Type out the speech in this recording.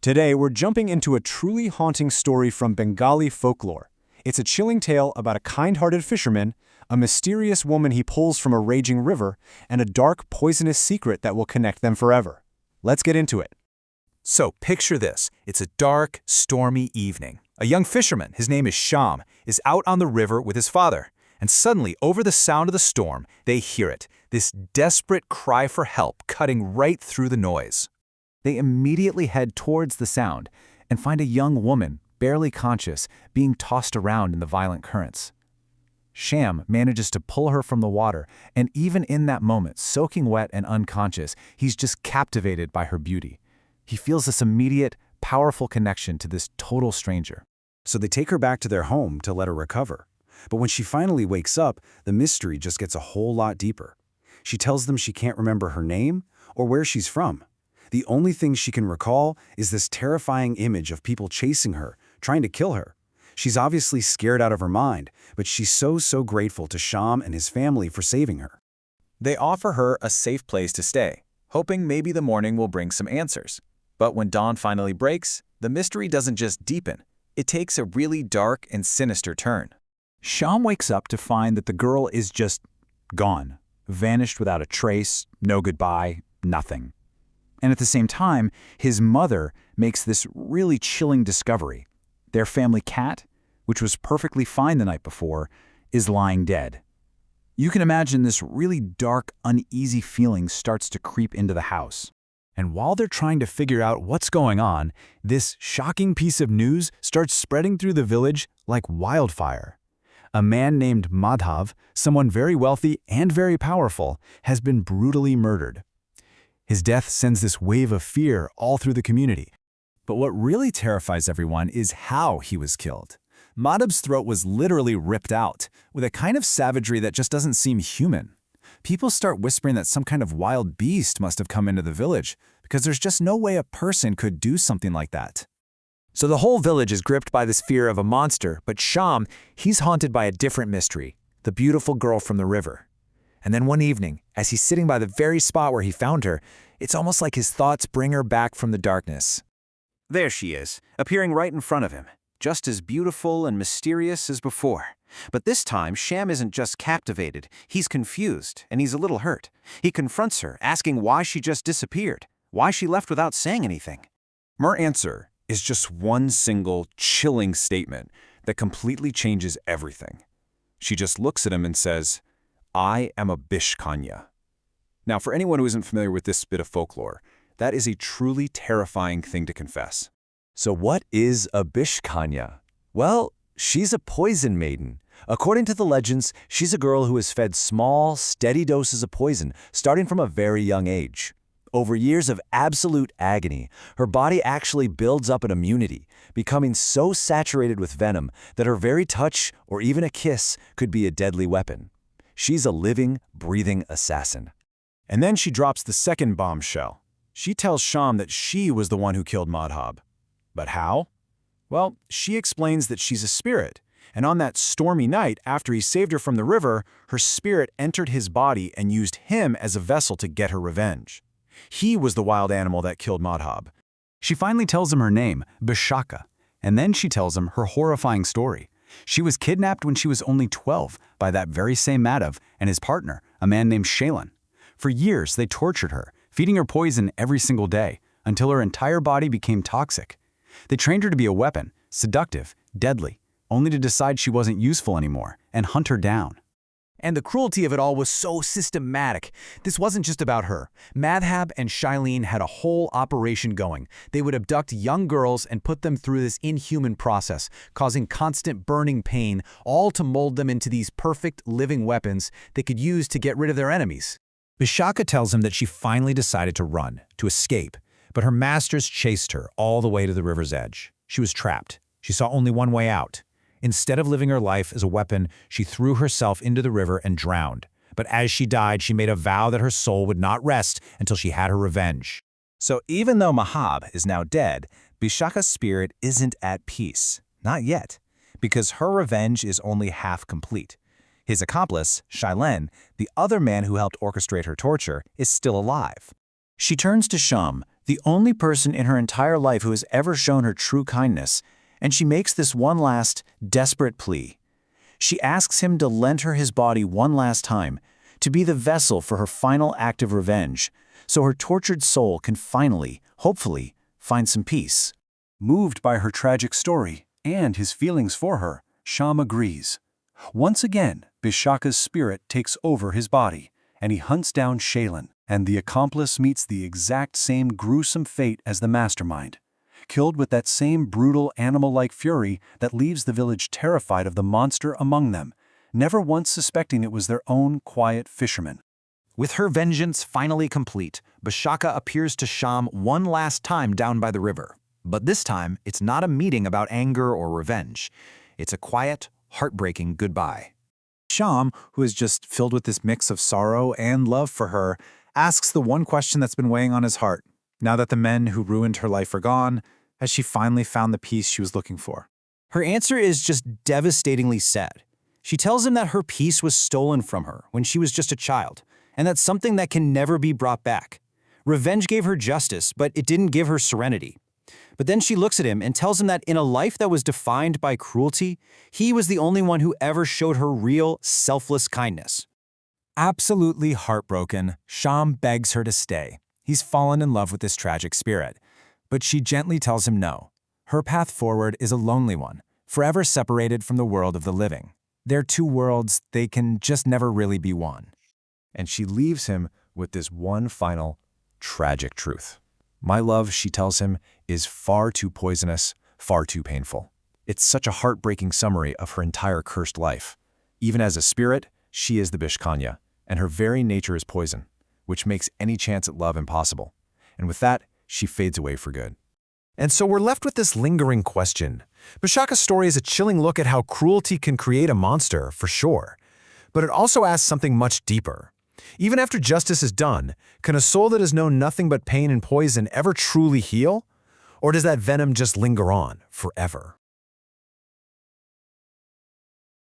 Today, we're jumping into a truly haunting story from Bengali folklore. It's a chilling tale about a kind-hearted fisherman, a mysterious woman he pulls from a raging river, and a dark, poisonous secret that will connect them forever. Let's get into it. So picture this. It's a dark, stormy evening. A young fisherman, his name is Sham, is out on the river with his father. And suddenly, over the sound of the storm, they hear it, this desperate cry for help cutting right through the noise. They immediately head towards the sound and find a young woman, barely conscious, being tossed around in the violent currents. Sham manages to pull her from the water, and even in that moment, soaking wet and unconscious, he's just captivated by her beauty. He feels this immediate, powerful connection to this total stranger. So they take her back to their home to let her recover. But when she finally wakes up, the mystery just gets a whole lot deeper. She tells them she can't remember her name or where she's from. The only thing she can recall is this terrifying image of people chasing her, trying to kill her. She's obviously scared out of her mind, but she's so grateful to Sham and his family for saving her. They offer her a safe place to stay, hoping maybe the morning will bring some answers. But when dawn finally breaks, the mystery doesn't just deepen. It takes a really dark and sinister turn. Sham wakes up to find that the girl is just gone, vanished without a trace, no goodbye, nothing. And at the same time, his mother makes this really chilling discovery. Their family cat, which was perfectly fine the night before, is lying dead. You can imagine this really dark, uneasy feeling starts to creep into the house. And while they're trying to figure out what's going on, this shocking piece of news starts spreading through the village like wildfire. A man named Madhav, someone very wealthy and very powerful, has been brutally murdered. His death sends this wave of fear all through the community. But what really terrifies everyone is how he was killed. Madhav's throat was literally ripped out, with a kind of savagery that just doesn't seem human. People start whispering that some kind of wild beast must have come into the village, because there's just no way a person could do something like that. So the whole village is gripped by this fear of a monster, but Sham, he's haunted by a different mystery, the beautiful girl from the river. And then one evening, as he's sitting by the very spot where he found her, it's almost like his thoughts bring her back from the darkness. There she is, appearing right in front of him, just as beautiful and mysterious as before. But this time, Sham isn't just captivated, he's confused, and he's a little hurt. He confronts her, asking why she just disappeared, why she left without saying anything. Her answer is just one single, chilling statement that completely changes everything. She just looks at him and says, "I am a Bishkanya." Now, for anyone who isn't familiar with this bit of folklore, that is a truly terrifying thing to confess. So what is a Bishkanya? Well, she's a poison maiden. According to the legends, she's a girl who is fed small, steady doses of poison starting from a very young age. Over years of absolute agony, her body actually builds up an immunity, becoming so saturated with venom that her very touch or even a kiss could be a deadly weapon. She's a living, breathing assassin. And then she drops the second bombshell. She tells Sham that she was the one who killed Madhav. But how? Well, she explains that she's a spirit, and on that stormy night after he saved her from the river, her spirit entered his body and used him as a vessel to get her revenge. He was the wild animal that killed Madhav. She finally tells him her name, Bishaka, and then she tells him her horrifying story. She was kidnapped when she was only 12 by that very same Madhav and his partner, a man named Shailen. For years, they tortured her, feeding her poison every single day, until her entire body became toxic. They trained her to be a weapon, seductive, deadly, only to decide she wasn't useful anymore and hunt her down. And the cruelty of it all was so systematic. This wasn't just about her. Madhav and Shailene had a whole operation going. They would abduct young girls and put them through this inhuman process, causing constant burning pain, all to mold them into these perfect living weapons they could use to get rid of their enemies. Bishaka tells him that she finally decided to run, to escape, but her masters chased her all the way to the river's edge. She was trapped. She saw only one way out. Instead of living her life as a weapon, she threw herself into the river and drowned. But as she died, she made a vow that her soul would not rest until she had her revenge. So even though Madhav is now dead, Bishaka's spirit isn't at peace. Not yet, because her revenge is only half complete. His accomplice, Shailen, the other man who helped orchestrate her torture, is still alive. She turns to Sham, the only person in her entire life who has ever shown her true kindness, and she makes this one last, desperate plea. She asks him to lend her his body one last time, to be the vessel for her final act of revenge, so her tortured soul can finally, hopefully, find some peace. Moved by her tragic story and his feelings for her, Shyam agrees. Once again, Vishaka's spirit takes over his body, and he hunts down Shaylin, and the accomplice meets the exact same gruesome fate as the mastermind, killed with that same brutal animal-like fury that leaves the village terrified of the monster among them, never once suspecting it was their own quiet fisherman. With her vengeance finally complete, Vishaka appears to Shyam one last time down by the river. But this time, it's not a meeting about anger or revenge. It's a quiet, heartbreaking goodbye. Shyam, who is just filled with this mix of sorrow and love for her, asks the one question that's been weighing on his heart. Now that the men who ruined her life are gone, has she finally found the peace she was looking for? Her answer is just devastatingly sad. She tells him that her peace was stolen from her when she was just a child, and that's something that can never be brought back. Revenge gave her justice, but it didn't give her serenity. But then she looks at him and tells him that in a life that was defined by cruelty, he was the only one who ever showed her real, selfless kindness. Absolutely heartbroken, Shyam begs her to stay. He's fallen in love with this tragic spirit. But she gently tells him no. Her path forward is a lonely one, forever separated from the world of the living. They're two worlds, they can just never really be one. And she leaves him with this one final, tragic truth. My love, she tells him, is far too poisonous, far too painful. It's such a heartbreaking summary of her entire cursed life. Even as a spirit, she is the Bishkanya, and her very nature is poison, which makes any chance at love impossible. And with that, she fades away for good. And so we're left with this lingering question. Vishaka's story is a chilling look at how cruelty can create a monster, for sure. But it also asks something much deeper. Even after justice is done, can a soul that has known nothing but pain and poison ever truly heal? Or does that venom just linger on forever?